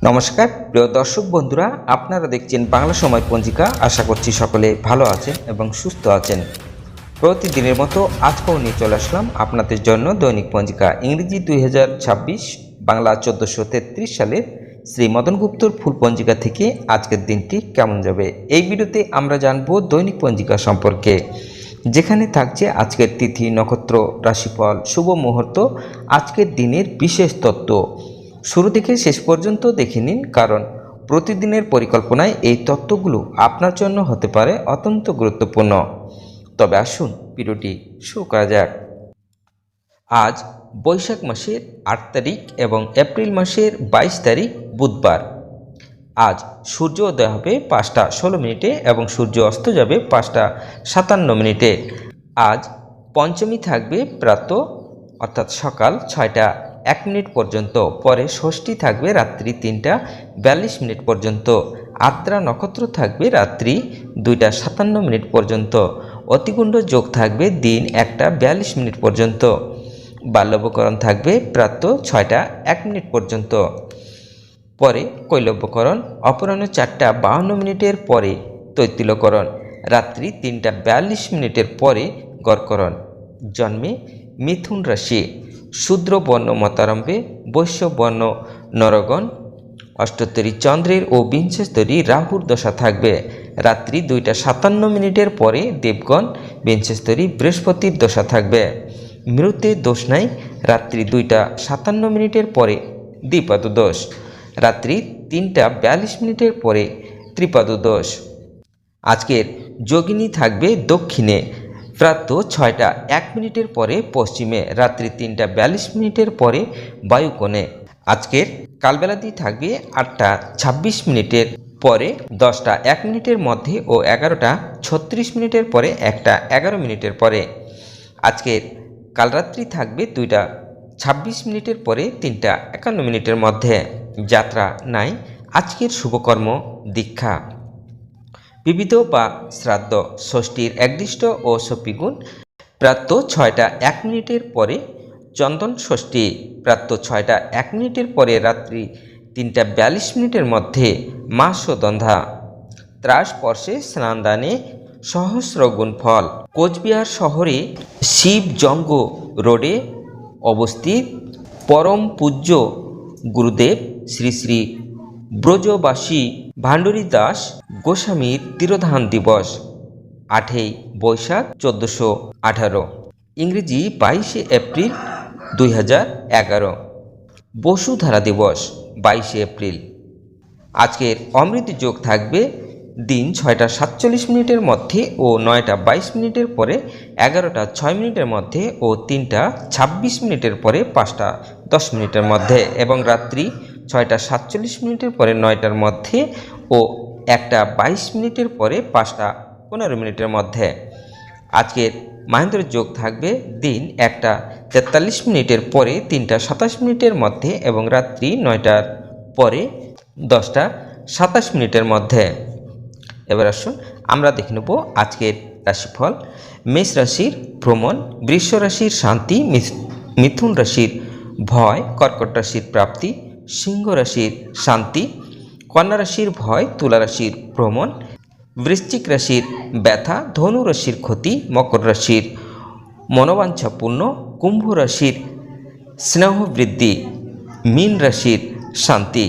নমস্কার প্রিয় দর্শক বন্ধুরা, আপনারা দেখছেন বাংলা সময় পঞ্জিকা। আশা করছি সকলে ভালো আছেন এবং সুস্থ আছেন। প্রতিদিনের মতো আজকেও নিয়ে চলে আসলাম আপনাদের জন্য দৈনিক পঞ্জিকা ইংরেজি 2026, বাংলা 1433 সালের শ্রী মদন গুপ্তর ফুল পঞ্জিকা থেকে আজকের দিনটি কেমন যাবে। এই ভিডিওতে আমরা জানবো দৈনিক পঞ্জিকা সম্পর্কে, যেখানে থাকছে আজকের তিথি, নক্ষত্র, রাশিফল, শুভ মুহূর্ত, আজকের দিনের বিশেষ তত্ত্ব। শুরু থেকে শেষ পর্যন্ত দেখে নিন, কারণ প্রতিদিনের পরিকল্পনায় এই তত্ত্বগুলো আপনার জন্য হতে পারে অত্যন্ত গুরুত্বপূর্ণ। তবে আসুন ভিডিওটি শুরু করা যাক। আজ বৈশাখ মাসের 8 তারিখ এবং এপ্রিল মাসের 22 তারিখ বুধবার। আজ সূর্য উদয় হবে 5টা 16 মিনিটে এবং সূর্য অস্ত যাবে 5টা 57 মিনিটে। আজ পঞ্চমী থাকবে প্রাতঃ অর্থাৎ সকাল 6টা 1 মিনিট পর্যন্ত, পরে ষষ্ঠী থাকবে রাত্রি 3টা 42 মিনিট পর্যন্ত, আদ্রা নক্ষত্র থাকবে রাত্রি 2টা 57 মিনিট পর্যন্ত, অতিগুণ্ড যোগ থাকবে দিন 1টা 42 মিনিট পর্যন্ত, বাল্যবকরণ থাকবে প্রাতঃ 6টা 1 মিনিট পর্যন্ত, পরে কৈলব্যকরণ অপরাহ্ন 4টা 52 মিনিটের পরে, তৈতিলকরণ রাত্রি 3টা 42 মিনিটের পরে, গড়করণ। জন্মে মিথুন রাশি, শূদ্র বর্ণ মতারম্ভে, বৈশ্য বর্ণ নরগণ। অষ্টোত্তরী চন্দ্রের ও বিংশস্তরী রাহুর দশা থাকবে রাত্রি 2টা 57 মিনিটের পরে, দেবগণ বিংশস্তরী বৃহস্পতির দশা থাকবে। মৃতে দোষ নাই রাত্রি 2টা 57 মিনিটের পরে, দ্বিপাদ দোষ রাত্রি 3টা 42 মিনিটের পরে, ত্রিপাদ দোষ। আজকের যোগিনী থাকবে দক্ষিণে প্রাতঃ 6টা 1 মিনিটের পরে, পশ্চিমে রাত্রি 3টা 42 মিনিটের পরে, বায়ুকোণে। আজকের কালবেলাটি থাকবে 8টা 26 মিনিটের পরে, 10টা 1 মিনিটের মধ্যে ও 11টা 36 মিনিটের পরে, 1টা 11 মিনিটের পরে। আজকের কালরাত্রি থাকবে 2টা 26 মিনিটের পরে, 3টা 51 মিনিটের মধ্যে। যাত্রা নাই। আজকের শুভকর্ম দীক্ষা, বিবিধ বা শ্রাদ্ধ, ষষ্ঠীর একদৃষ্ট ও সপিগুণ প্রাতঃ 6টা 1 মিনিটের পরে, চন্দন ষষ্ঠী প্রাতঃ 6টা 1 মিনিটের পরে, রাত্রি 3টা 42 মিনিটের মধ্যে, মাস ও দন্ধা। ত্রাস স্পর্শে স্নানদানে সহস্র গুণ ফল। কোচবিহার শহরে শিবজঙ্গ রোডে অবস্থিত পরম পূজ্য গুরুদেব শ্রী শ্রী ব্রজবাসী ভান্ডরী দাস গোস্বামীর তিরোধান দিবস 8ই বৈশাখ 1418, ইংরেজি 22শে এপ্রিল 2011। বসুধারা দিবস 22শে এপ্রিল। আজকের অমৃত যোগ থাকবে দিন 6টা 47 মিনিটের মধ্যে ও 9টা 22 মিনিটের পরে, 11টা 6 মিনিটের মধ্যে ও 3টা 26 মিনিটের পরে, 5টা 10 মিনিটের মধ্যে, এবং রাত্রি 6টা 47 মিনিটের পরে, 9টার মধ্যে ও 1টা 22 মিনিটের পরে, 5টা 15 মিনিটের মধ্যে। আজকের মহেন্দ্র যোগ থাকবে দিন 1টা 43 মিনিটের পরে, 3টা 27 মিনিটের মধ্যে, এবং রাত্রি 9টার পরে, 10টা 27 মিনিটের মধ্যে। এবার আসুন আমরা দেখে নেব আজকের রাশিফল। মেষ রাশির ভ্রমণ, বৃষ রাশির শান্তি, মিথুন রাশির ভয়, কর্কট রাশির প্রাপ্তি, সিংহ রাশির শান্তি, কন্যা রাশির ভয়, তুলা রাশির ভ্রমণ, বৃশ্চিক রাশির ব্যথা, ধনু রাশির ক্ষতি, মকর রাশির মনোবাঞ্ছাপূর্ণ, কুম্ভ রাশির স্নেহ বৃদ্ধি, মীন রাশির শান্তি।